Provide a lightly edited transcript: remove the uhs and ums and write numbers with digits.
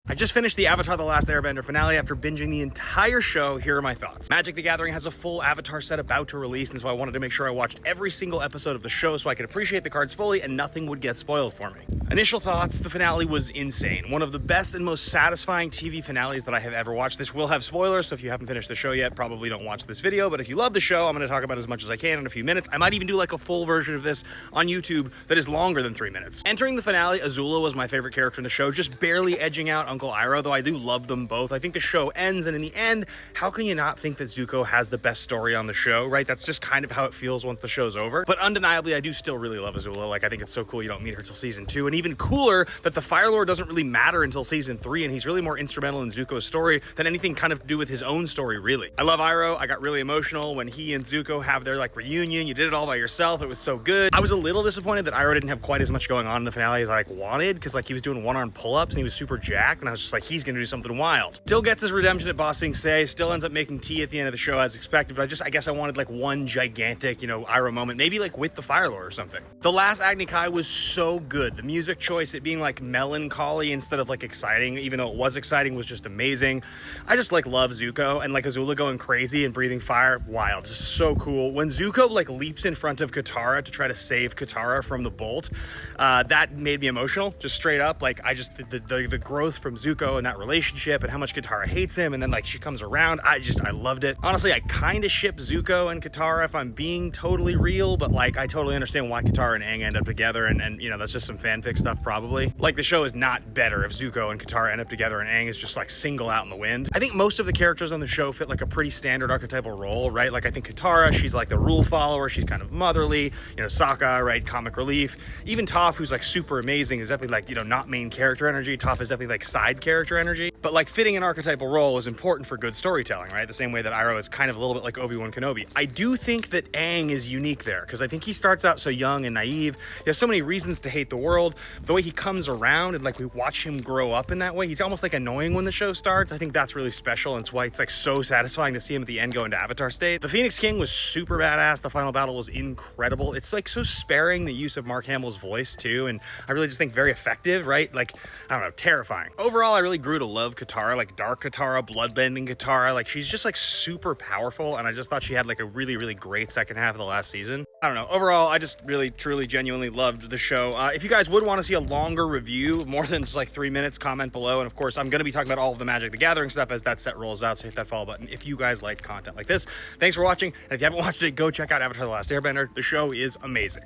I just finished the Avatar The Last Airbender finale after binging the entire show. Here are my thoughts. Magic the Gathering has a full Avatar set about to release, and so I wanted to make sure I watched every single episode of the show so I could appreciate the cards fully and nothing would get spoiled for me. Initial thoughts, the finale was insane. One of the best and most satisfying TV finales that I have ever watched. This will have spoilers, so if you haven't finished the show yet, probably don't watch this video, but if you love the show, I'm going to talk about as much as I can in a few minutes. I might even do like a full version of this on YouTube that is longer than 3 minutes. Entering the finale, Azula was my favorite character in the show, just barely edging out Uncle Iroh, though I do love them both. I think the show ends, and in the end, how can you not think that Zuko has the best story on the show, right? That's just kind of how it feels once the show's over. But undeniably, I do still really love Azula. Like, I think it's so cool you don't meet her till season 2, and even cooler that the Fire Lord doesn't really matter until season 3, and he's really more instrumental in Zuko's story than anything kind of to do with his own story, really. I love Iroh. I got really emotional when he and Zuko have their like reunion. You did it all by yourself. It was so good. I was a little disappointed that Iroh didn't have quite as much going on in the finale as I like wanted, because like he was doing one-arm pull-ups and he was super jacked, and I was just like, he's gonna do something wild. Still gets his redemption at Ba Sing Se, still ends up making tea at the end of the show as expected, but I guess I wanted like one gigantic, Iroh moment, maybe like with the Fire Lord or something. The last Agni Kai was so good. The music choice, it being like melancholy instead of like exciting, even though it was exciting, was just amazing. I just like love Zuko, and like Azula going crazy and breathing fire, wild, just so cool. When Zuko like leaps in front of Katara to try to save Katara from the bolt, that made me emotional, just straight up. Like I just, the growth from Zuko and that relationship and how much Katara hates him, and then like she comes around, I loved it. Honestly, I kind of ship Zuko and Katara if I'm being totally real, but like I totally understand why Katara and Aang end up together, and that's just some fanfic stuff probably. Like the show is not better if Zuko and Katara end up together and Aang is just like single out in the wind. I think most of the characters on the show fit like a pretty standard archetypal role, right? Like I think Katara, she's like the rule follower, she's kind of motherly, Sokka, right, comic relief. Even Toph, who's like super amazing, is definitely like, not main character energy. Toph is definitely like side character energy, but like fitting an archetypal role is important for good storytelling, right? The same way that Iroh is kind of a little bit like Obi-Wan Kenobi. I do think that Aang is unique there, because I think he starts out so young and naive. He has so many reasons to hate the world. The way he comes around and like we watch him grow up in that way, he's almost like annoying when the show starts. I think that's really special, and it's why it's like so satisfying to see him at the end go into Avatar state. The Phoenix King was super badass. The final battle was incredible. It's like so sparing, the use of Mark Hamill's voice too, and I really just think very effective, right? Like, I don't know, terrifying. Overall, I really grew to love Katara, like dark Katara, bloodbending Katara. Like she's just like super powerful, and I just thought she had like a really, really great second half of the last season. I don't know. Overall, I just really, truly, genuinely loved the show. If you guys would want to see a longer review, more than just like 3 minutes, comment below. And of course, I'm going to be talking about all of the Magic the Gathering stuff as that set rolls out. So hit that follow button if you guys like content like this. Thanks for watching. And if you haven't watched it, go check out Avatar The Last Airbender. The show is amazing.